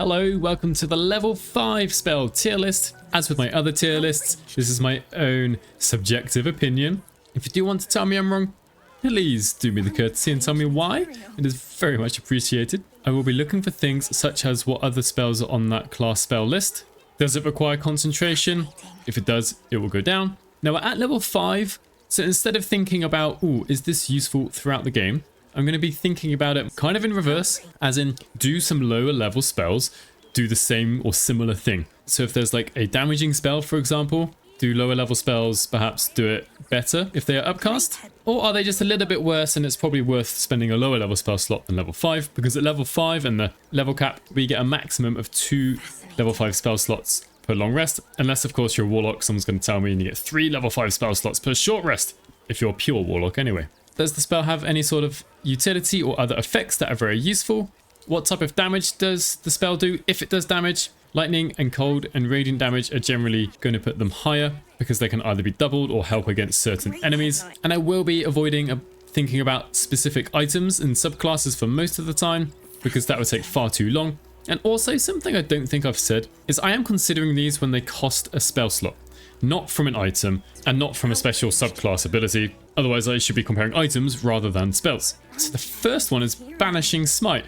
Hello, welcome to the level 5 spell tier list. As with my other tier lists, this is my own subjective opinion. If you do want to tell me I'm wrong, please do me the courtesy and tell me why. It is very much appreciated. I will be looking for things such as what other spells are on that class spell list. Does it require concentration? If it does, it will go down. Now we're at level 5, so instead of thinking about, ooh, is this useful throughout the game? I'm going to be thinking about it kind of in reverse, as in do some lower level spells do the same or similar thing. So if there's like a damaging spell, for example, do lower level spells perhaps do it better if they are upcast? Or are they just a little bit worse and it's probably worth spending a lower level spell slot than level 5? Because at level 5 and the level cap, we get a maximum of 2 level 5 spell slots per long rest. Unless, of course, you're a warlock, someone's going to tell me and you get 3 level 5 spell slots per short rest. If you're a pure warlock anyway. Does the spell have any sort of utility or other effects that are very useful? What type of damage does the spell do? If it does damage, lightning and cold and radiant damage are generally going to put them higher because they can either be doubled or help against certain enemies. And I will be avoiding thinking about specific items and subclasses for most of the time because that would take far too long. And also something I don't think I've said is I am considering these when they cost a spell slot. Not from an item and not from a special subclass ability. Otherwise I should be comparing items rather than spells. So the first one is Banishing Smite.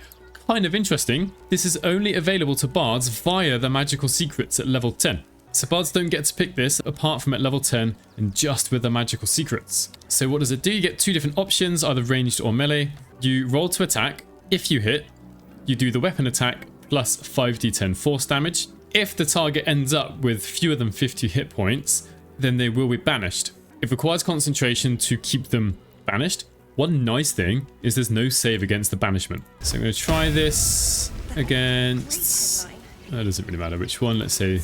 Kind of interesting. This is only available to bards via the magical secrets at level 10. So bards don't get to pick this apart from at level 10 and just with the magical secrets. So what does it do? You get 2 different options, either ranged or melee. You roll to attack. If you hit, you do the weapon attack plus 5d10 force damage. If the target ends up with fewer than 50 hit points, then they will be banished. It requires concentration to keep them banished. One nice thing is there's no save against the banishment. So I'm going to try this against... It doesn't really matter which one. Let's say...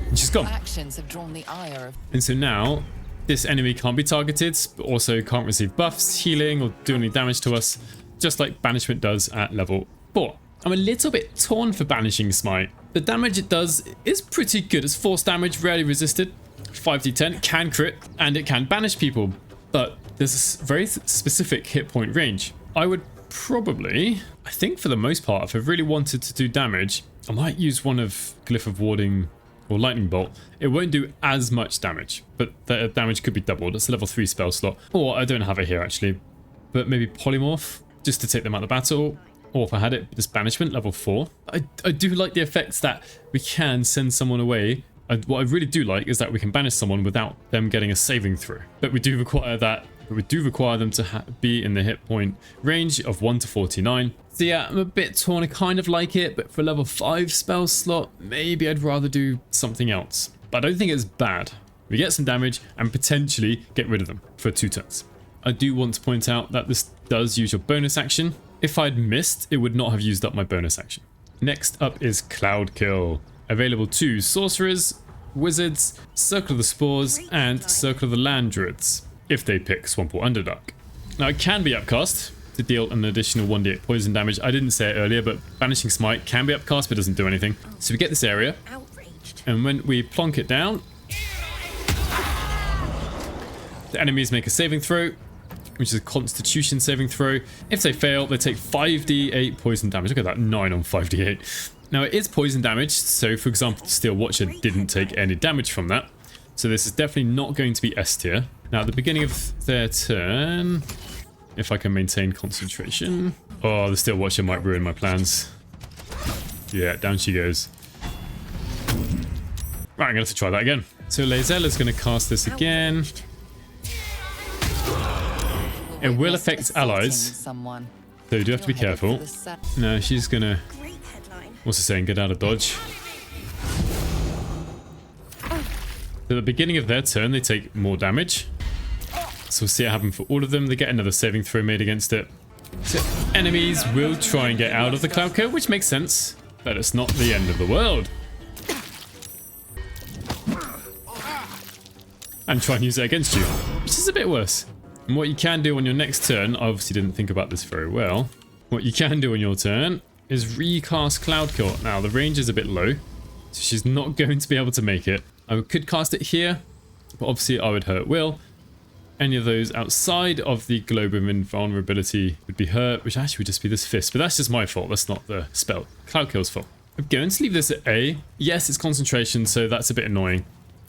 And she's gone. Actions have drawn the ire of... And so now, this enemy can't be targeted, but also can't receive buffs, healing, or do any damage to us, just like banishment does at level 4. I'm a little bit torn for Banishing Smite. The damage it does is pretty good. It's force damage, rarely resisted. 5d10, can crit, and it can banish people. But there's a very specific hit point range. I would probably, I think for the most part, if I really wanted to do damage, I might use one of Glyph of Warding or Lightning Bolt. It won't do as much damage, but the damage could be doubled. It's a level 3 spell slot. Or I don't have it here actually, but maybe Polymorph just to take them out of the battle. Or if I had it, this banishment, level 4. I do like the effects that we can send someone away. What I really do like is that we can banish someone without them getting a saving throw. But we do require that. But we do require them to be in the hit point range of 1 to 49. So yeah, I'm a bit torn. I kind of like it, but for level 5 spell slot, maybe I'd rather do something else. But I don't think it's bad. We get some damage and potentially get rid of them for 2 turns. I do want to point out that this does use your bonus action. If I'd missed, it would not have used up my bonus action. Next up is Cloudkill. Available to sorcerers, wizards, Circle of the Spores, and Circle of the Land Druids, if they pick Swamp or Underdark. Now it can be upcast to deal an additional 1d8 poison damage. I didn't say it earlier, but Banishing Smite can be upcast but doesn't do anything. So we get this area, and when we plonk it down, the enemies make a saving throw, which is a Constitution saving throw. If they fail, they take 5d8 poison damage. Look at that, 9 on 5d8. Now it is poison damage, so for example, Steel Watcher didn't take any damage from that. So this is definitely not going to be S tier. Now at the beginning of their turn, if I can maintain concentration. Oh, the Steel Watcher might ruin my plans. Yeah, down she goes. Right, I'm going to have to try that again. So Lae'zel going to cast this again. It will affect allies, so you do have to be careful. No, she's gonna... What's it saying? Get out of dodge. At the beginning of their turn, they take more damage. So we'll see it happen for all of them. They get another saving throw made against it. So enemies will try and get out of the Cloudkill, which makes sense. But it's not the end of the world. And try and use it against you, which is a bit worse. And what you can do on your next turn, I obviously didn't think about this very well. What you can do on your turn is recast Cloudkill. Now the range is a bit low, so she's not going to be able to make it. I could cast it here, but obviously I would hurt Will. any of those outside of the globe of invulnerability would be hurt, which actually would just be this fist. But that's just my fault. That's not the spell. Cloudkill's fault. I'm going to leave this at A. Yes, it's concentration, so that's a bit annoying.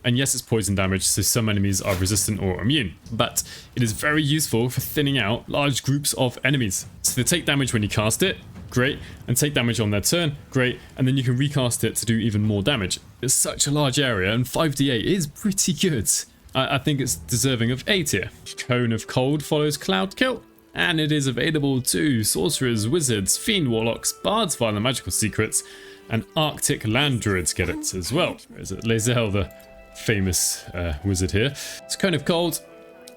And yes, it's poison damage, so some enemies are resistant or immune. But it is very useful for thinning out large groups of enemies. So they take damage when you cast it, great. And take damage on their turn, great. And then you can recast it to do even more damage. It's such a large area, and 5d8 is pretty good. I think it's deserving of A tier. Cone of Cold follows Cloudkill. And it is available to sorcerers, wizards, fiend warlocks, bards via the magical secrets, and Arctic land druids get it as well. Is it Lae'zel, the famous wizard here? It's Cone of Cold,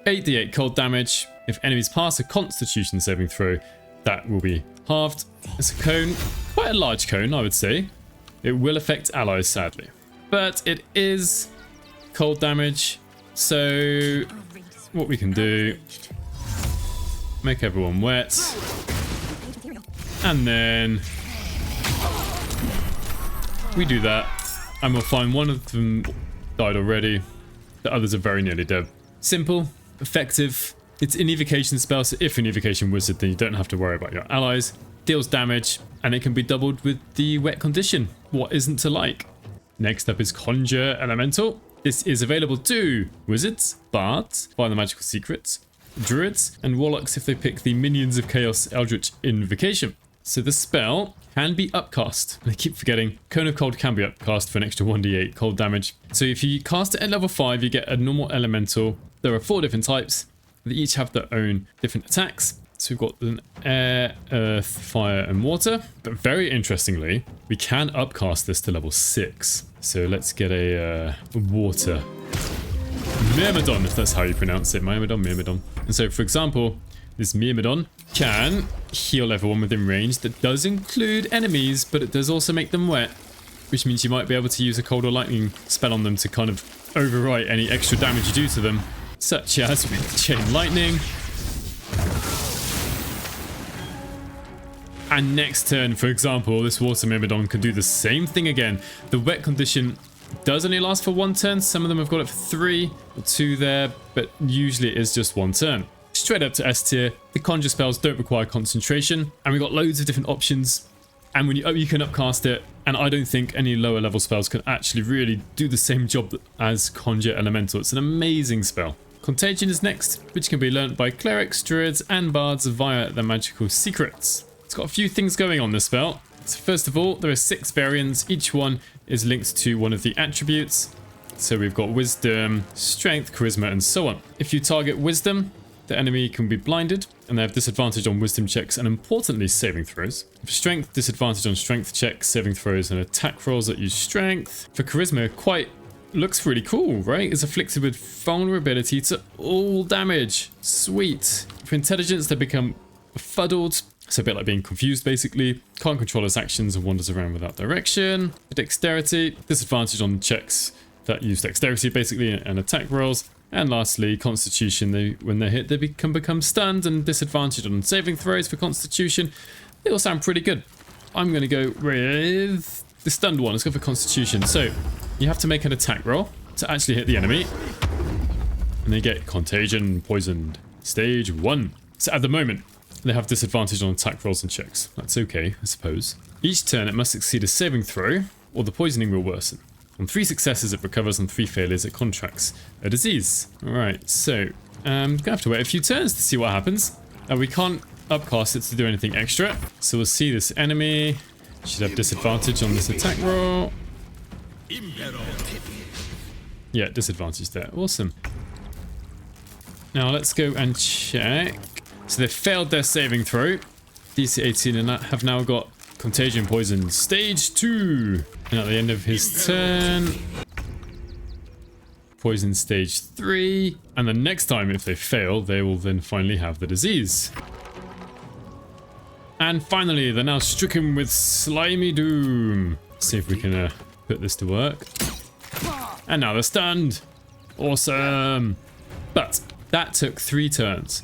8d8 cold damage. If enemies pass a Constitution saving throw, that will be halved. It's a cone, quite a large cone, I would say. It will affect allies, sadly, but it is cold damage. So what we can do, make everyone wet, and then we do that, and we'll find one of them died already. The others are very nearly dead. Simple, effective. It's an evocation spell, so if you're an evocation wizard, then you don't have to worry about your allies. Deals damage, and it can be doubled with the wet condition. What isn't to like? Next up is Conjure Elemental. This is available to wizards, bards via the magical secrets, druids, and warlocks if they pick the Minions of Chaos Eldritch Invocation. So the spell can be upcast. And I keep forgetting, Cone of Cold can be upcast for an extra 1d8 cold damage. So if you cast it at level 5, you get a normal elemental. There are 4 different types. They each have their own different attacks. So we've got an air, earth, fire, and water. But very interestingly, we can upcast this to level 6. So let's get a water. Myrmidon, if that's how you pronounce it. Myrmidon. And so, for example, this Myrmidon can heal everyone within range. That does include enemies, but it does also make them wet, which means you might be able to use a cold or lightning spell on them to kind of overwrite any extra damage you do to them, such as with chain lightning. And next turn, for example, this water Myrmidon can do the same thing again. The wet condition does only last for 1 turn. Some of them have got it for 3 or 2 there, but usually it is just 1 turn. Straight up to S tier. The conjure spells don't require concentration, and we've got loads of different options. And when you can upcast it, and I don't think any lower level spells can actually really do the same job as Conjure Elemental. It's an amazing spell. Contagion is next, which can be learnt by clerics, druids, and bards via their magical secrets. It's got a few things going on this spell. So first of all, there are 6 variants. Each one is linked to one of the attributes. So we've got wisdom, strength, charisma, and so on. If you target wisdom, the enemy can be blinded, and they have disadvantage on wisdom checks and importantly saving throws. For strength, disadvantage on strength checks, saving throws, and attack rolls that use strength. For charisma, looks really cool, right? It's afflicted with vulnerability to all damage. Sweet. For intelligence, they become befuddled. So a bit like being confused, basically. Can't control its actions and wanders around without direction. For dexterity, disadvantage on checks that use dexterity, basically, and attack rolls. And lastly, constitution. When they're hit, they can become stunned, and disadvantage on saving throws for constitution. They all sound pretty good. I'm going to go with the stunned one. Let's go for constitution. So you have to make an attack roll to actually hit the enemy. And they get contagion, poisoned. Stage 1. So at the moment, they have disadvantage on attack rolls and checks. That's okay, I suppose. Each turn, it must succeed a saving throw, or the poisoning will worsen. On 3 successes, it recovers. On 3 failures, it contracts a disease. Alright, so I'm gonna have to wait a few turns to see what happens. We can't upcast it to do anything extra. So we'll see this enemy. Should have disadvantage on this attack roll. Yeah, disadvantage there. Awesome. Now let's go and check. So they failed their saving throw. DC 18 and have now got Contagion Poison Stage 2. And at the end of his turn, Poison Stage 3. And the next time, if they fail, they will then finally have the disease. And finally, they're now stricken with Slimy Doom. Let's see if we can put this to work. And now they're stunned. Awesome. But that took 3 turns.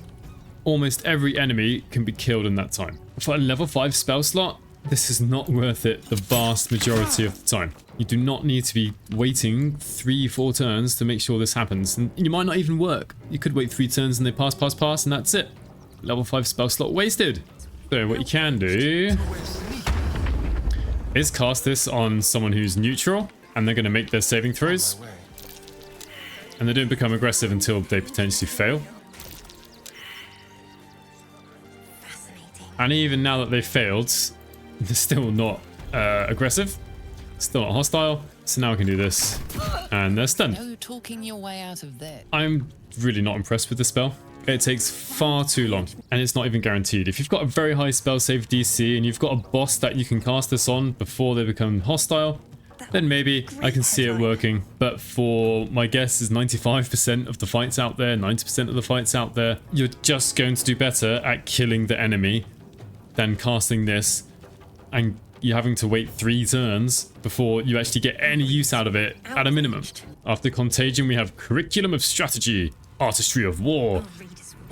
Almost every enemy can be killed in that time. For a level 5 spell slot, this is not worth it the vast majority of the time. You do not need to be waiting 3-4 turns to make sure this happens. And you might not even work. You could wait 3 turns and they pass, and that's it. Level 5 spell slot wasted. So what you can do is cast this on someone who's neutral, and they're going to make their saving throws. And they don't become aggressive until they potentially fail. And even now that they've failed, they're still not aggressive. Still not hostile. So now I can do this. And they're stunned. No talking your way out of that. I'm really not impressed with the spell. It takes far too long, and it's not even guaranteed. If you've got a very high spell save DC and you've got a boss that you can cast this on before they become hostile, then maybe I can see it working. But for my guess is 95% of the fights out there, 90% of the fights out there, you're just going to do better at killing the enemy than casting this, and you're having to wait 3 turns before you actually get any use out of it at a minimum. After Contagion, we have Curriculum of Strategy, Artistry of War.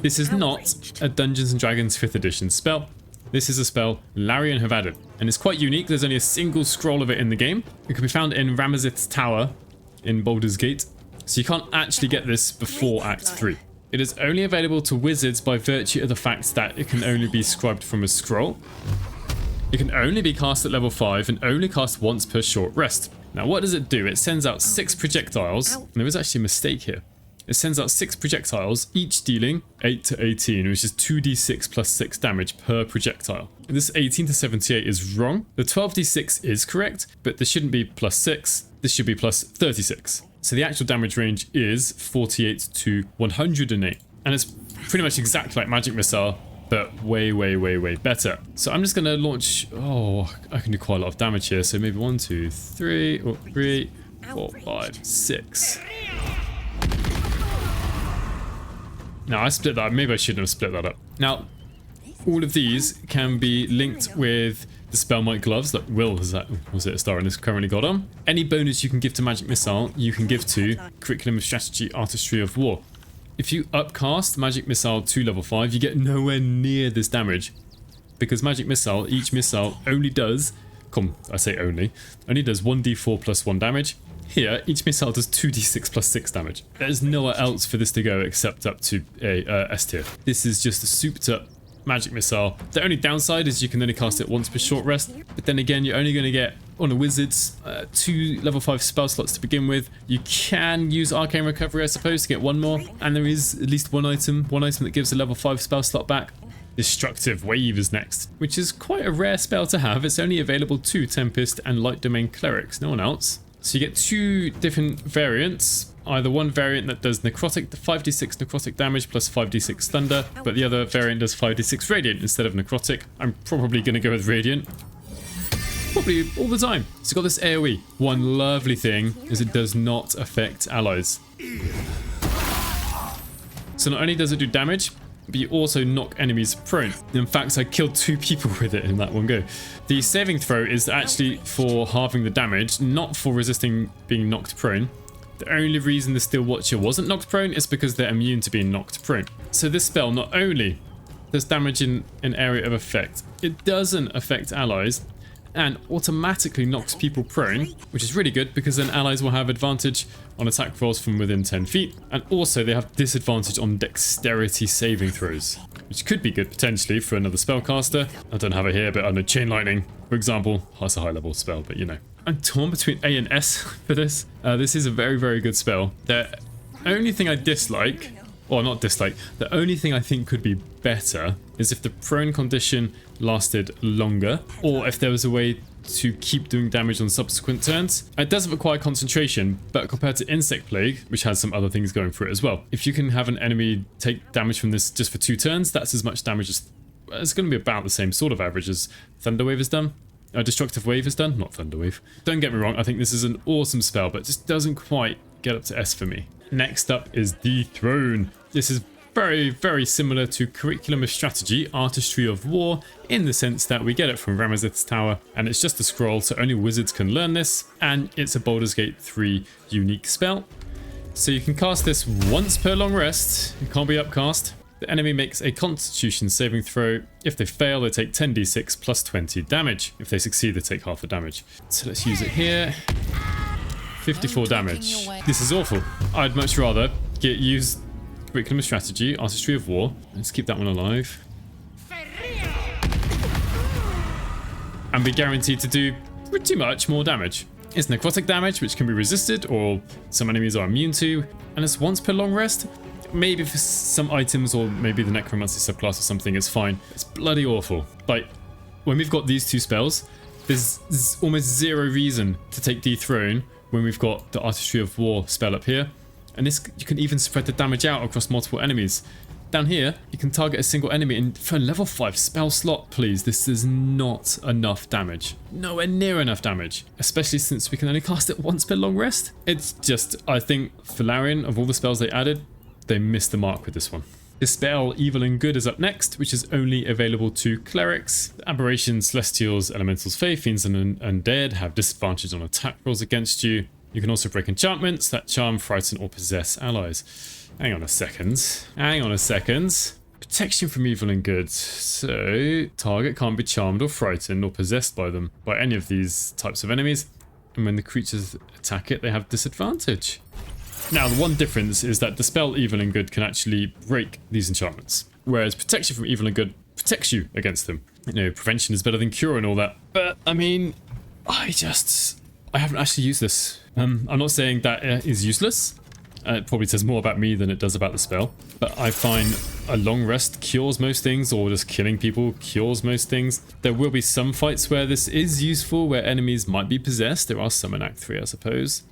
This is not a Dungeons & Dragons 5th edition spell. This is a spell Larian have added, and it's quite unique. There's only a single scroll of it in the game. It can be found in Ramazith's Tower in Baldur's Gate, so you can't actually get this before Act 3. It is only available to wizards by virtue of the fact that it can only be scribed from a scroll. It can only be cast at level 5 and only cast once per short rest. Now what does it do? It sends out 6 projectiles, and there is actually a mistake here. It sends out 6 projectiles, each dealing 8 to 18, which is 2d6 plus 6 damage per projectile. This 18 to 78 is wrong. The 12d6 is correct, but this shouldn't be plus 6. This should be plus 36. So the actual damage range is 48 to 108. And it's pretty much exactly like Magic Missile, but way, way, way, way better. So I'm just going to launch... Oh, I can do quite a lot of damage here. So maybe 1, 2, 3, or 3, 4, 5, 6. Now I split that up. Maybe I shouldn't have split that up. Now, all of these can be linked with the Spellmite gloves that Will has currently got on. Any bonus you can give to Magic Missile, you can give to Curriculum of Strategy, Artistry of War. If you upcast Magic Missile to level 5, you get nowhere near this damage, because Magic Missile, each missile only does, I say only does 1d4 plus 1 damage. Here, each missile does 2d6 plus 6 damage. There's nowhere else for this to go except up to a S tier. This is just a souped up Magic Missile. The only downside is you can only cast it once per short rest, but then again, you're only going to get, on a wizard's, 2 level 5 spell slots to begin with. You can use Arcane Recovery, I suppose, to get 1 more, and there is at least one item that gives a level 5 spell slot back. Destructive Wave is next, which is quite a rare spell to have. It's only available to Tempest and Light Domain Clerics, no one else. So you get 2 different variants. Either one variant that does necrotic, 5d6 necrotic damage plus 5d6 thunder, but the other variant does 5d6 radiant instead of necrotic. I'm probably going to go with radiant. Probably all the time. So got this AoE. One lovely thing is it does not affect allies. So not only does it do damage, but you also knock enemies prone. In fact, I killed 2 people with it in that one go. The saving throw is actually for halving the damage, not for resisting being knocked prone. The only reason the Steel Watcher wasn't knocked prone is because they're immune to being knocked prone. So this spell not only does damage in an area of effect, it doesn't affect allies and automatically knocks people prone, which is really good because then allies will have advantage on attack rolls from within 10 feet, and also they have disadvantage on dexterity saving throws, which could be good potentially for another spellcaster. I don't have it here, but I know Chain Lightning, for example. That's a high level spell, but you know. I'm torn between A and S for this. This is a very, very good spell. The only thing I dislike, or not dislike, the only thing I think could be better is if the prone condition lasted longer, or if there was a way to keep doing damage on subsequent turns. It doesn't require concentration, but compared to Insect Plague, which has some other things going for it as well, if you can have an enemy take damage from this just for 2 turns, that's as much damage as... It's going to be about the same sort of average as Thunderwave has done. Destructive Wave has done, not Thunderwave. Don't get me wrong, I think this is an awesome spell, but it just doesn't quite get up to S for me. Next up is Dethrone. This is very, very similar to Curriculum of Strategy, Artistry of War, in the sense that we get it from Ramazith's Tower, and it's just a scroll, so only wizards can learn this, and it's a Baldur's Gate 3 unique spell. So you can cast this once per long rest, it can't be upcast, The enemy makes a Constitution saving throw. If they fail, they take 10d6 plus 20 damage. If they succeed, they take half the damage. So let's use it here. 54 damage. This is awful. I'd much rather use Curriculum of Strategy, Artistry of War. Let's keep that one alive. And be guaranteed to do pretty much more damage. It's necrotic damage, which can be resisted or some enemies are immune to, and it's once per long rest. Maybe for some items or maybe the necromancy subclass or something, it's fine. It's bloody awful. Like, when we've got these two spells, there's almost zero reason to take Dethrone when we've got the Artistry of War spell up here. And this, you can even spread the damage out across multiple enemies. Down here, you can target a single enemy, and for a level 5 spell slot, please, this is not enough damage. Nowhere near enough damage, especially since we can only cast it once per long rest. It's just, I think, for Larian, of all the spells they added, they missed the mark with this one. Dispel Evil and Good is up next, which is only available to clerics. Aberrations, Celestials, Elementals, Fae, Fiends, and Undead have disadvantage on attack rolls against you. You can also break enchantments that charm, frighten, or possess allies. Hang on a second. Protection from evil and good. So, target can't be charmed or frightened or possessed by them, by any of these types of enemies. And when the creatures attack it, they have disadvantage. Now, the one difference is that Dispel Evil and Good can actually break these enchantments, whereas Protection from Evil and Good protects you against them. You know, prevention is better than cure and all that. But, I mean, I haven't actually used this. I'm not saying that is useless. It probably says more about me than it does about the spell. But I find a long rest cures most things, or just killing people cures most things. There will be some fights where this is useful, where enemies might be possessed. There are some in Act 3, I suppose.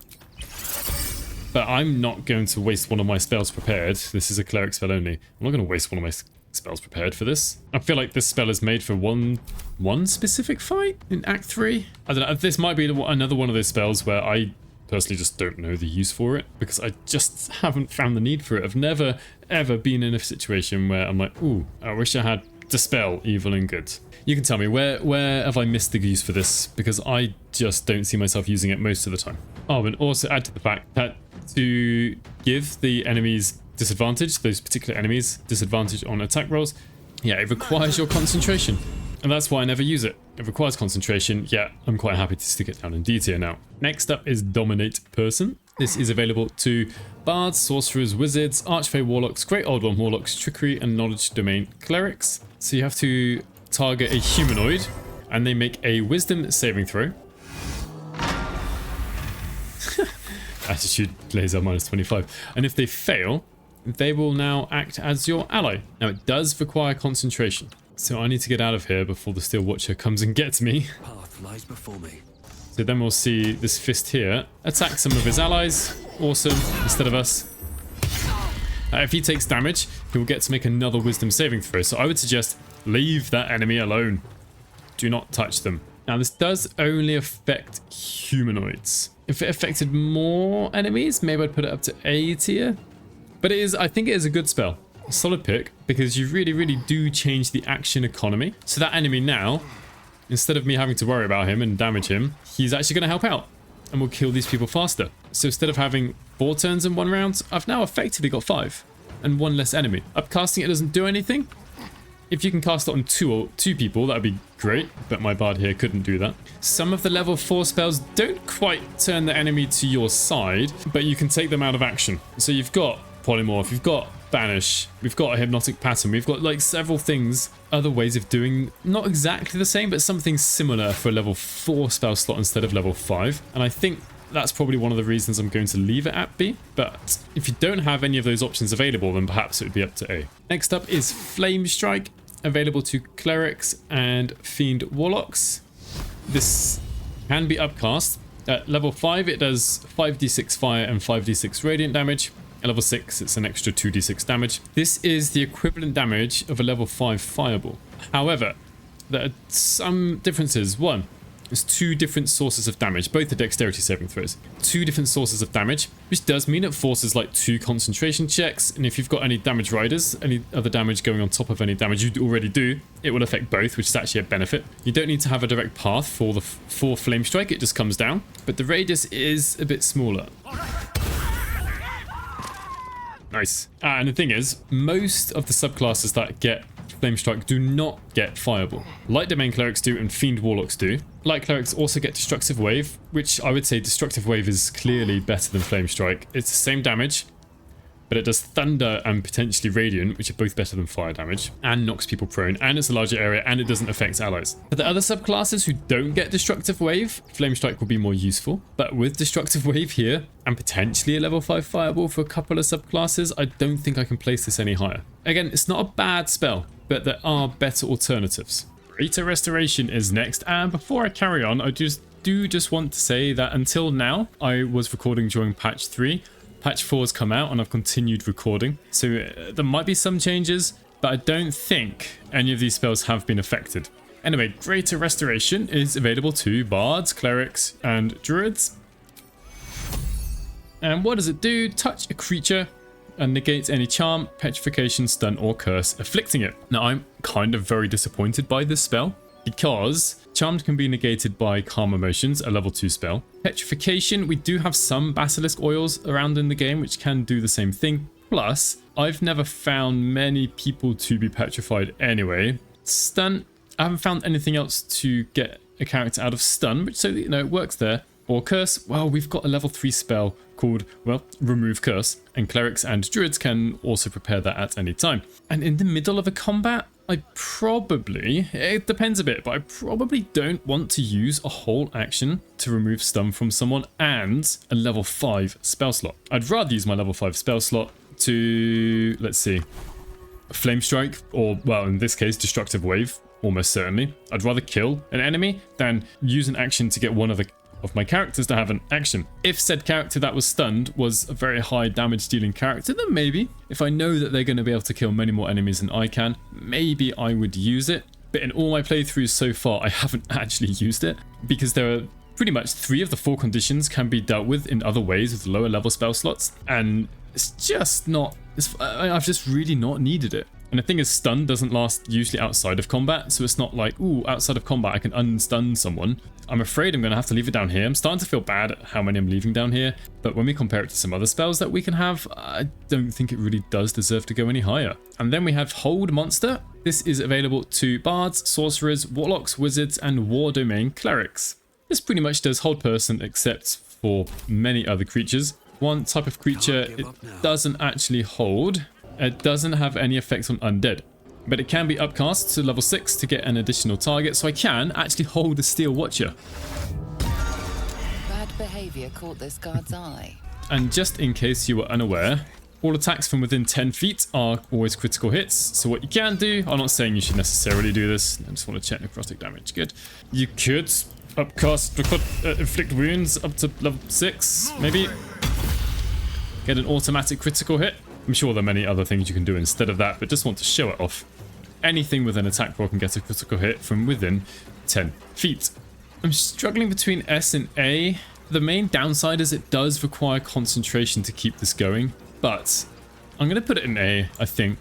But I'm not going to waste one of my spells prepared. This is a cleric spell only. I'm not going to waste one of my spells prepared for this. I feel like this spell is made for one specific fight in Act 3. I don't know. This might be another one of those spells where I personally just don't know the use for it, because I just haven't found the need for it. I've never ever been in a situation where I'm like, ooh, I wish I had Dispel Evil and Good. You can tell me, where have I missed the use for this? Because I just don't see myself using it most of the time. Oh, and also add to the fact that to give the enemies disadvantage, those particular enemies disadvantage on attack rolls, yeah, it requires your concentration. And that's why I never use it. It requires concentration, yet I'm quite happy to stick it down in D tier now. Next up is Dominate Person. This is available to Bards, Sorcerers, Wizards, Archfey Warlocks, Great Old One Warlocks, Trickery and Knowledge Domain Clerics. So you have to target a humanoid, and they make a Wisdom saving throw. Attitude laser -25. And if they fail, they will now act as your ally. Now it does require concentration. So I need to get out of here before the Steel Watcher comes and gets me. Path lies before me. So then we'll see this fist here attack some of his allies. Awesome. Instead of us. If he takes damage, he will get to make another Wisdom saving throw. So I would suggest leave that enemy alone. Do not touch them. Now this does only affect humanoids. If it affected more enemies, maybe I'd put it up to A tier. But I think it is a good spell. A solid pick, because you really do change the action economy. So that enemy now, instead of me having to worry about him and damage him, he's actually going to help out and will kill these people faster. So instead of having 4 turns in 1 round, I've now effectively got 5 and 1 less enemy. Upcasting it doesn't do anything. If you can cast it on two people, that'd be great, but my bard here couldn't do that. Some of the level 4 spells don't quite turn the enemy to your side, but you can take them out of action. So you've got Polymorph, you've got Banish, we've got a Hypnotic Pattern, we've got like several things, other ways of doing not exactly the same, but something similar for a level 4 spell slot instead of level 5. And I think that's probably one of the reasons I'm going to leave it at B. But if you don't have any of those options available, then perhaps it would be up to A. Next up is Flame Strike, available to Clerics and Fiend Warlocks. This can be upcast. At level 5, it does 5d6 fire and 5d6 radiant damage. At level 6, it's an extra 2d6 damage. This is the equivalent damage of a level 5 fireball. However, there are some differences. One, there's 2 different sources of damage, both the dexterity saving throws. 2 different sources of damage, which does mean it forces like 2 concentration checks. And if you've got any damage riders, any other damage going on top of any damage you already do, it will affect both, which is actually a benefit. You don't need to have a direct path for Flame Strike, it just comes down. But the radius is a bit smaller. Nice. And the thing is, most of the subclasses that get Flame Strike do not get Fireball. Light Domain Clerics do and Fiend Warlocks do. Light Clerics also get Destructive Wave, which I would say Destructive Wave is clearly better than Flame Strike. It's the same damage, but it does Thunder and potentially Radiant, which are both better than fire damage, and knocks people prone, and it's a larger area, and it doesn't affect allies. For the other subclasses who don't get Destructive Wave, Flame Strike will be more useful, but with Destructive Wave here, and potentially a level 5 Fireball for a couple of subclasses, I don't think I can place this any higher. Again, it's not a bad spell, but there are better alternatives. Greater Restoration is next, and before I carry on, I just want to say that until now, I was recording during patch 3, Patch 4 has come out and I've continued recording, so there might be some changes, but I don't think any of these spells have been affected. Anyway, Greater Restoration is available to Bards, Clerics, and Druids. And what does it do? Touch a creature and negates any charm, petrification, stun, or curse afflicting it. Now, I'm kind of very disappointed by this spell, because Charmed can be negated by Calm Emotions, a level 2 spell. Petrification, we do have some Basilisk Oils around in the game which can do the same thing. Plus, I've never found many people to be petrified anyway. Stun, I haven't found anything else to get a character out of stun, which, so, you know, it works there. Or Curse, well, we've got a level 3 spell called, well, Remove Curse, and Clerics and Druids can also prepare that at any time. And in the middle of a combat, it depends a bit, but I probably don't want to use a whole action to remove stun from someone and a level 5 spell slot. I'd rather use my level 5 spell slot to, let's see, Flame Strike, or, well, in this case, Destructive Wave, almost certainly. I'd rather kill an enemy than use an action to get one of my characters to have an action. If said character that was stunned was a very high damage dealing character, then maybe, if I know that they're going to be able to kill many more enemies than I can, maybe I would use it. But in all my playthroughs so far, I haven't actually used it, because there are pretty much 3 of the 4 conditions can be dealt with in other ways with lower level spell slots, and it's just not, I've just really not needed it. And the thing is, stun doesn't last usually outside of combat, so it's not like, ooh, outside of combat I can unstun someone. I'm afraid I'm going to have to leave it down here. I'm starting to feel bad at how many I'm leaving down here, but when we compare it to some other spells that we can have, I don't think it really does deserve to go any higher. And then we have Hold Monster. This is available to Bards, Sorcerers, Warlocks, Wizards, and War Domain Clerics. This pretty much does Hold Person except for many other creatures. One type of creature it doesn't actually hold. It doesn't have any effects on undead, but it can be upcast to level 6 to get an additional target, so I can actually hold a Steel Watcher. Bad behavior caught this guard's eye. And just in case you were unaware, all attacks from within 10 feet are always critical hits, so what you can do, I'm not saying you should necessarily do this, I just want to check necrotic damage, good. You could upcast inflict wounds up to level 6, maybe. Get an automatic critical hit. I'm sure there are many other things you can do instead of that, but just want to show it off. Anything with an attack roll can get a critical hit from within 10 feet. I'm struggling between S and A. The main downside is it does require concentration to keep this going, but I'm going to put it in A, I think.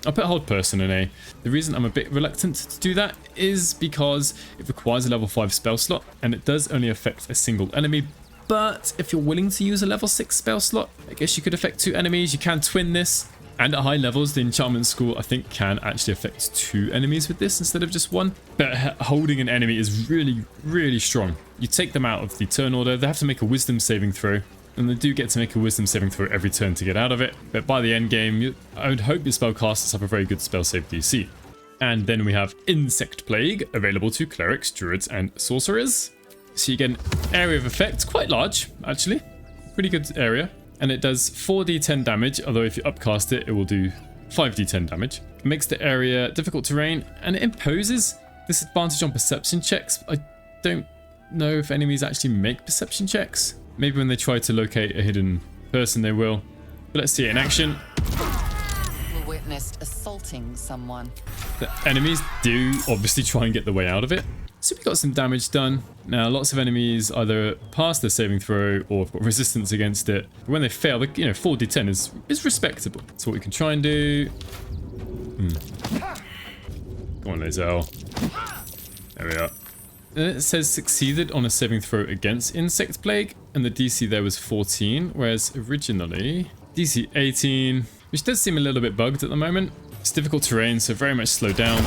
I'll put Hold Person in A. The reason I'm a bit reluctant to do that is because it requires a level 5 spell slot, and it does only affect a single enemy. But if you're willing to use a level 6 spell slot, I guess you could affect 2 enemies. You can twin this. And at high levels, the Enchantment School, I think, can actually affect 2 enemies with this instead of just 1. But holding an enemy is really, really strong. You take them out of the turn order. They have to make a Wisdom saving throw. And they do get to make a Wisdom saving throw every turn to get out of it. But by the end game, I would hope your spellcasters have a very good spell save DC. And then we have Insect Plague, available to Clerics, Druids, and Sorcerers. So you get an area of effect, quite large, actually. Pretty good area. And it does 4d10 damage, although if you upcast it, it will do 5d10 damage. It makes the area difficult terrain, and it imposes disadvantage on perception checks. I don't know if enemies actually make perception checks. Maybe when they try to locate a hidden person, they will. But let's see it in action. We witnessed assaulting someone. The enemies do obviously try and get the way out of it. So we got some damage done. Now, lots of enemies either pass their saving throw or have got resistance against it. But when they fail, 4d10 is respectable. So what we can try and do... Go on, Lazel. There we are. And it says succeeded on a saving throw against Insect Plague, and the DC there was 14, whereas originally DC 18, which does seem a little bit bugged at the moment. It's difficult terrain, so very much slowed down.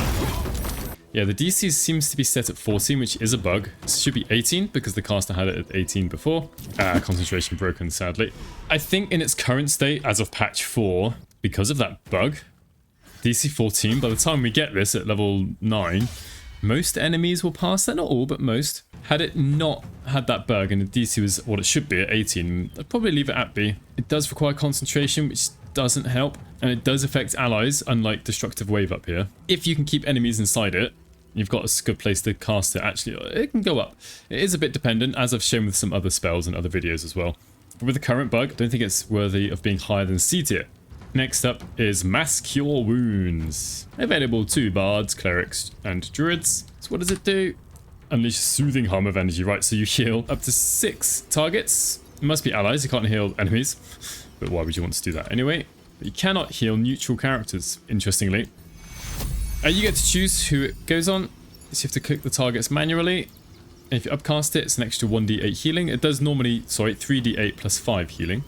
Yeah, the DC seems to be set at 14, which is a bug. It should be 18 because the caster had it at 18 before. Concentration broken, sadly. I think in its current state, as of patch 4, because of that bug, DC 14, by the time we get this at level 9, most enemies will pass that, not all, but most. Had it not had that bug and the DC was what it should be at 18, I'd probably leave it at B. It does require concentration, which doesn't help, and it does affect allies, unlike Destructive Wave up here. If you can keep enemies inside it, you've got a good place to cast it. Actually, it can go up. It is a bit dependent, as I've shown with some other spells and other videos as well. But with the current bug, I don't think it's worthy of being higher than C tier. Next up is Mass Cure Wounds. Available to bards, clerics, and druids. So what does it do? Unleash a soothing hum of energy, right? So you heal up to 6 targets. It must be allies, you can't heal enemies. But why would you want to do that anyway? But you cannot heal neutral characters, interestingly. You get to choose who it goes on. So you have to click the targets manually. And if you upcast it, it's an extra 1d8 healing. It does normally, 3d8 plus 5 healing.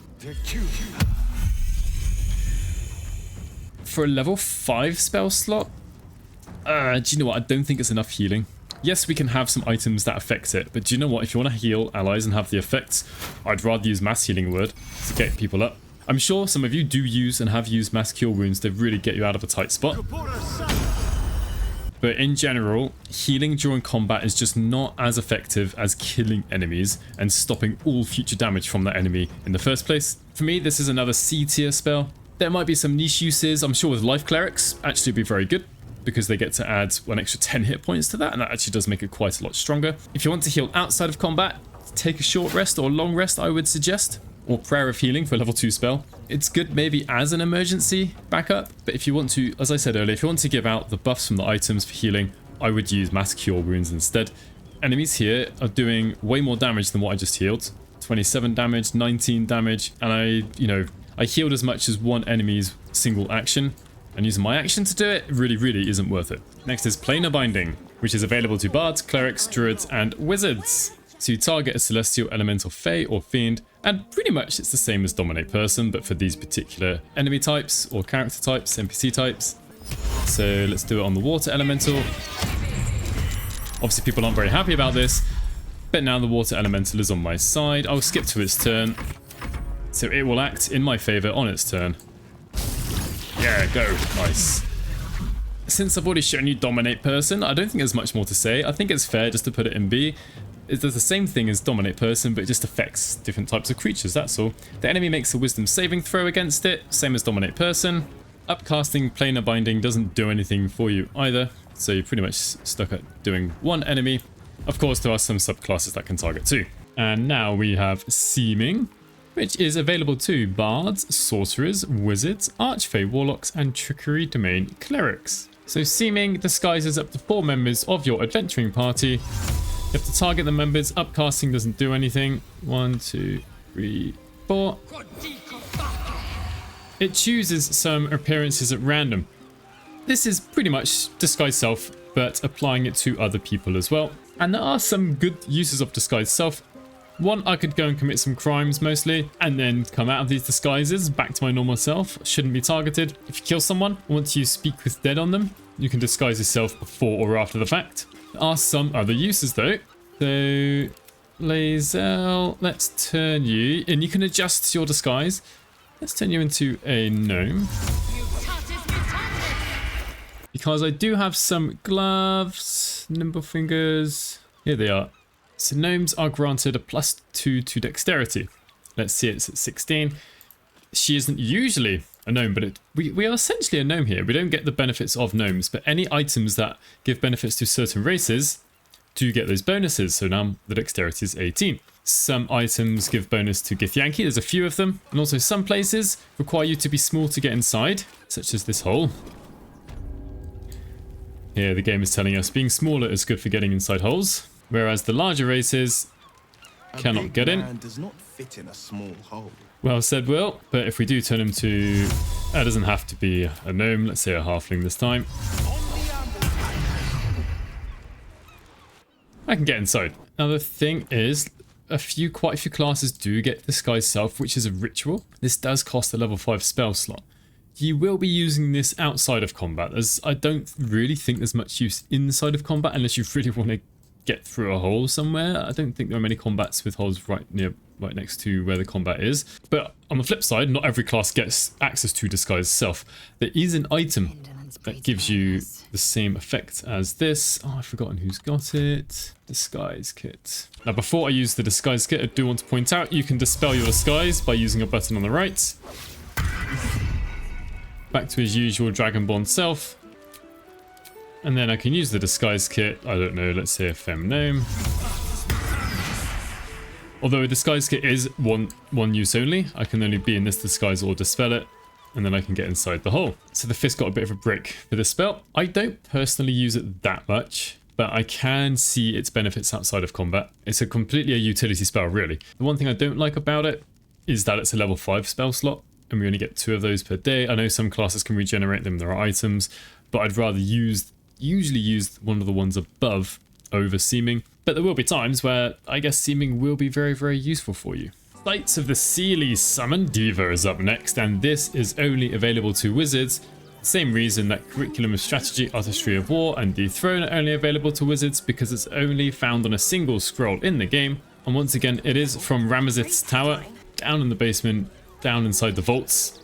For a level 5 spell slot, do you know what? I don't think it's enough healing. Yes, we can have some items that affect it, but do you know what? If you want to heal allies and have the effects, I'd rather use Mass Healing Word to get people up. I'm sure some of you do use and have used Mass Cure Wounds to really get you out of a tight spot. But in general, healing during combat is just not as effective as killing enemies and stopping all future damage from that enemy in the first place. For me, this is another C tier spell. There might be some niche uses, I'm sure with Life Clerics, actually be very good, because they get to add an extra 10 hit points to that, and that actually does make it quite a lot stronger. If you want to heal outside of combat, take a short rest or long rest, I would suggest, or Prayer of Healing for a level 2 spell. It's good maybe as an emergency backup, but if you want to, as I said earlier, if you want to give out the buffs from the items for healing, I would use Mass Cure Wounds instead. Enemies here are doing way more damage than what I just healed. 27 damage, 19 damage, and I healed as much as one enemy's single action, and using my action to do it really isn't worth it. Next is Planar Binding, which is available to bards, clerics, druids, and wizards. So you target a celestial, elemental, fey, or fiend, and pretty much it's the same as Dominate Person, but for these particular enemy types, or character types, NPC types. So let's do it on the water elemental. Obviously people aren't very happy about this, but now the water elemental is on my side. I'll skip to its turn, so it will act in my favor on its turn. Yeah, go. Nice. Since I've already shown you Dominate Person, I don't think there's much more to say. I think it's fair just to put it in B. It does the same thing as Dominate Person, but it just affects different types of creatures, that's all. The enemy makes a Wisdom saving throw against it, same as Dominate Person. Upcasting Planar Binding doesn't do anything for you either, so you're pretty much stuck at doing one enemy. Of course, there are some subclasses that can target too. And now we have Seeming, which is available to bards, sorcerers, wizards, archfey, warlocks, and trickery domain clerics. So Seeming disguises up to 4 members of your adventuring party. You have to target the members. Upcasting doesn't do anything. 1, 2, 3, 4. It chooses some appearances at random. This is pretty much Disguise Self, but applying it to other people as well. And there are some good uses of Disguise Self. One, I could go and commit some crimes mostly, and then come out of these disguises back to my normal self. Shouldn't be targeted. If you kill someone, once you speak with dead on them, you can disguise yourself before or after the fact. There are some other uses though. So, Lae'zel, let's turn you, and you can adjust your disguise. Let's turn you into a gnome. Because I do have some gloves, nimble fingers. Here they are. So gnomes are granted a +2 to dexterity. Let's see, it's at 16. She isn't usually a gnome, but we are essentially a gnome here. We don't get the benefits of gnomes, but any items that give benefits to certain races do get those bonuses. So now the dexterity is 18. Some items give bonus to Githyanki, there's a few of them. And also some places require you to be small to get inside, such as this hole. Here the game is telling us being smaller is good for getting inside holes. Whereas the larger races cannot get in. Does not fit in a small hole. Well said, Will. But if we do turn him to... That doesn't have to be a gnome. Let's say a halfling this time. I can get inside. Now the thing is... quite a few classes do get Disguise Self, which is a ritual. This does cost a level 5 spell slot. You will be using this outside of combat, as I don't really think there's much use inside of combat unless you really want to get through a hole somewhere. I don't think there are many combats with holes right next to where the combat is. But on the flip side, not every class gets access to Disguise Self. There is an item that gives you the same effect as this. Oh, I've forgotten who's got it. Disguise Kit. Now, before I use the Disguise Kit, I do want to point out you can dispel your disguise by using a button on the right. Back to his usual Dragonborn self. And then I can use the Disguise Kit. I don't know, let's say a femme gnome. Although a Disguise Kit is one use only, I can only be in this disguise or dispel it, and then I can get inside the hole. So the fist got a bit of a brick for this spell. I don't personally use it that much, but I can see its benefits outside of combat. It's completely a utility spell, really. The one thing I don't like about it is that it's a level 5 spell slot, and we only get 2 of those per day. I know some classes can regenerate them, there are items, but I'd rather usually use one of the ones above over Seeming. But there will be times where I guess Seeming will be very, very useful for you. Knights of the Seelie summon. Deva is up next, and this is only available to wizards. Same reason that Curriculum of Strategy, Artistry of War, and Dethrone are only available to wizards, because it's only found on a single scroll in the game. And once again, it is from Ramazith's Tower, down in the basement, down inside the vaults.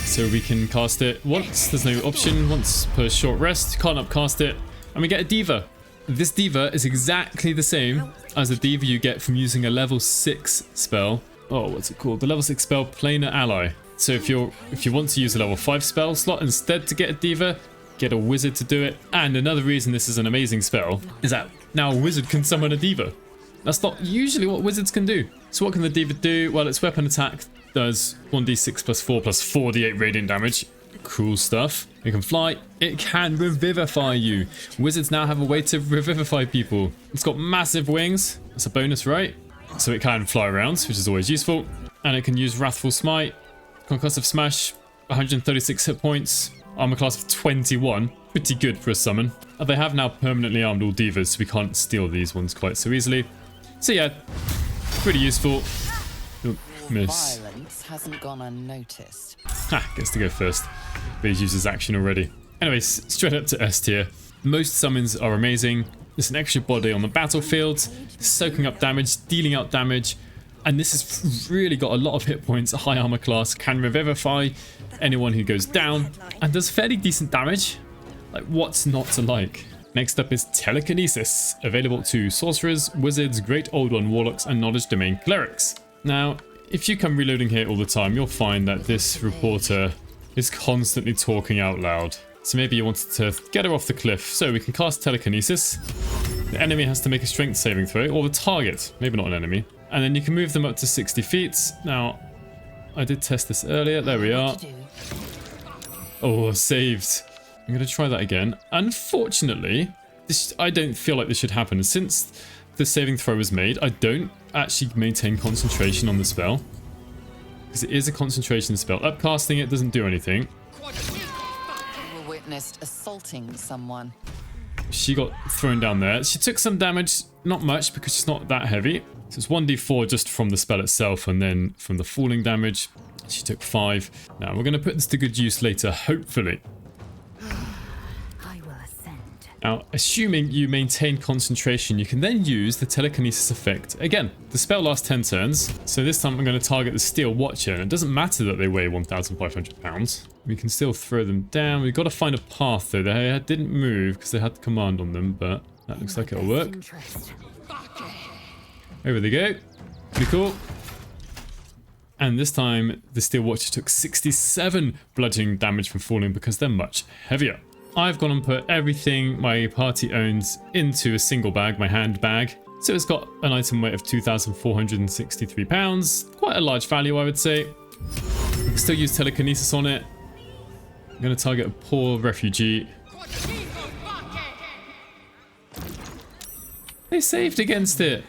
So we can cast it once, there's no option, once per short rest, you can't upcast it, and we get a Deva. This Deva is exactly the same as the Deva you get from using a level 6 spell. Oh, what's it called? The level 6 spell, Planar Ally. So if you want to use a level 5 spell slot instead to get a Deva, get a wizard to do it. And another reason this is an amazing spell is that now a wizard can summon a Deva. That's not usually what wizards can do. So what can the Deva do? Well, its weapon attack does 1d6 plus 4 plus 4d8 radiant damage. Cool stuff. It can fly. It can revivify you. Wizards now have a way to revivify people. It's got massive wings. That's a bonus, right? So it can fly around, which is always useful. And it can use Wrathful Smite, Concussive Smash, 136 hit points, armor class of 21. Pretty good for a summon. They have now permanently armed all Devas, so we can't steal these ones quite so easily. So yeah, pretty useful. Oh, miss. Violence hasn't gone unnoticed. Ha, gets to go first. But he's used his action already. Anyways, straight up to S tier. Most summons are amazing. There's an extra body on the battlefield, soaking up damage, dealing out damage, and this has really got a lot of hit points, a high armor class, can revivify anyone who goes down, and does fairly decent damage. Like, what's not to like? Next up is Telekinesis, available to sorcerers, wizards, great old one warlocks, and knowledge domain clerics. Now, if you come reloading here all the time, you'll find that this reporter is constantly talking out loud. So maybe you wanted to get her off the cliff. So we can cast Telekinesis. The enemy has to make a strength saving throw, or the target, maybe not an enemy. And then you can move them up to 60 feet. Now, I did test this earlier. There we are. Oh, saved. I'm going to try that again. Unfortunately, I don't feel like this should happen. Since the saving throw was made, I don't actually maintain concentration on the spell. Because it is a concentration spell. Upcasting it doesn't do anything. You witnessed assaulting someone. She got thrown down there. She took some damage, not much because she's not that heavy. So it's 1d4 just from the spell itself, and then from the falling damage, she took 5. Now we're going to put this to good use later, hopefully. Now, assuming you maintain concentration, you can then use the Telekinesis effect. Again, the spell lasts 10 turns, so this time I'm going to target the Steel Watcher, and it doesn't matter that they weigh 1,500 pounds. We can still throw them down. We've got to find a path, though. They didn't move because they had the command on them, but that looks like it'll work. Over they go. Pretty cool. And this time, the Steel Watcher took 67 bludgeoning damage from falling because they're much heavier. I've gone and put everything my party owns into a single bag, my hand bag. So it's got an item weight of 2,463 pounds. Quite a large value, I would say. I can still use Telekinesis on it. I'm going to target a poor refugee. They saved against it.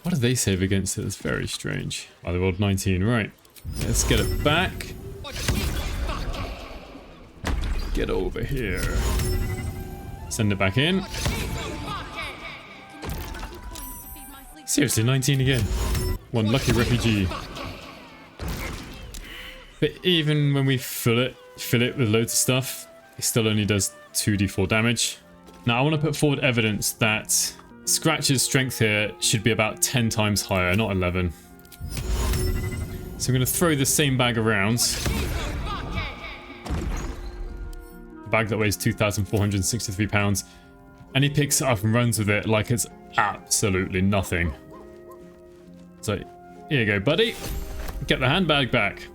Why did they save against it? That's very strange. Oh, they rolled 19, right. Let's get it back. Get over here. Send it back in. Seriously, 19 again. One lucky refugee. But even when we fill it with loads of stuff, it still only does 2d4 damage. Now I want to put forward evidence that Scratch's strength here should be about 10 times higher, not 11. So I'm going to throw the same bag around. The bag that weighs 2,463 pounds. And he picks it up and runs with it like it's absolutely nothing. So here you go, buddy. Get the handbag back.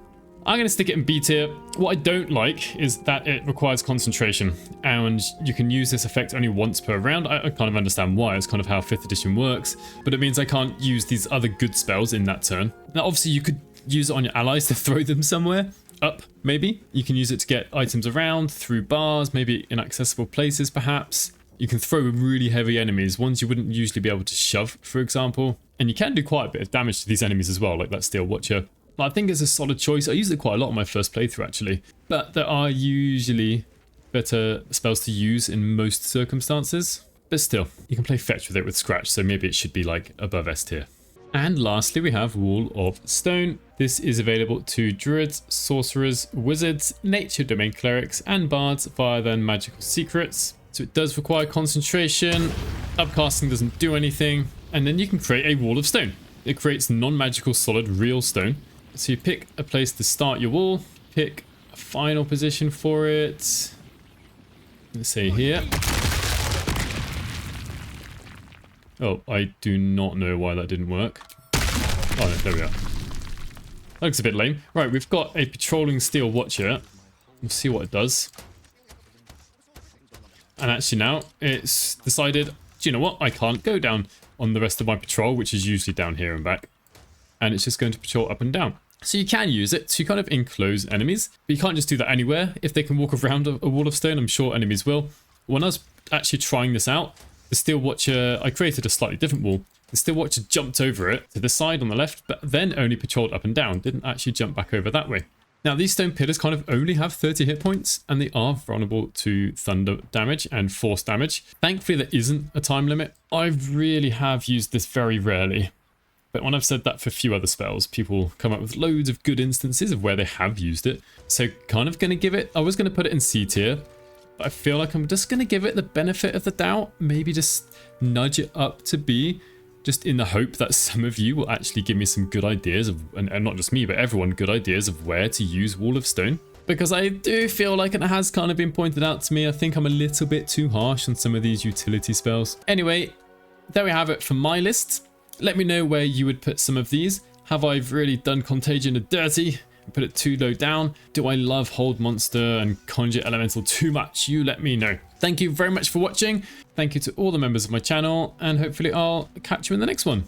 I'm going to stick it in B tier. What I don't like is that it requires concentration, and you can use this effect only once per round. I kind of understand why. It's kind of how 5th edition works, but it means I can't use these other good spells in that turn. Now, obviously, you could use it on your allies to throw them somewhere. Up, maybe. You can use it to get items around, through bars, maybe inaccessible places, perhaps. You can throw really heavy enemies, ones you wouldn't usually be able to shove, for example. And you can do quite a bit of damage to these enemies as well, like that Steel Watcher. I think it's a solid choice. I used it quite a lot on my first playthrough, actually. But there are usually better spells to use in most circumstances. But still, you can play fetch with it with Scratch, so maybe it should be like above S tier. And lastly, we have Wall of Stone. This is available to druids, sorcerers, wizards, nature domain clerics, and bards via their magical secrets. So it does require concentration. Upcasting doesn't do anything. And then you can create a Wall of Stone. It creates non-magical solid real stone. So you pick a place to start your wall, pick a final position for it. Let's say here. Oh, I do not know why that didn't work. Oh, no, there we are. That looks a bit lame. Right, we've got a patrolling Steel Watcher. We'll see what it does. And actually now, it's decided, do you know what? I can't go down on the rest of my patrol, which is usually down here and back. And it's just going to patrol up and down. So you can use it to kind of enclose enemies, but you can't just do that anywhere. If they can walk around a wall of stone, I'm sure enemies will. When I was actually trying this out, the Steel Watcher, I created a slightly different wall. The Steel Watcher jumped over it to the side on the left, but then only patrolled up and down, didn't actually jump back over that way. Now these stone pillars kind of only have 30 hit points, and they are vulnerable to thunder damage and force damage. Thankfully there isn't a time limit. I really have used this very rarely. But when I've said that for a few other spells, people come up with loads of good instances of where they have used it. So kind of going to give it, I was going to put it in C tier, but I feel like I'm just going to give it the benefit of the doubt. Maybe just nudge it up to B, just in the hope that some of you will actually give me some good ideas of, and not just me, but everyone, good ideas of where to use Wall of Stone. Because I do feel like it has kind of been pointed out to me. I think I'm a little bit too harsh on some of these utility spells. Anyway, there we have it for my list. Let me know where you would put some of these. Have I really done Contagion a dirty and put it too low down? Do I love Hold Monster and Conjure Elemental too much? You let me know. Thank you very much for watching. Thank you to all the members of my channel, and hopefully I'll catch you in the next one.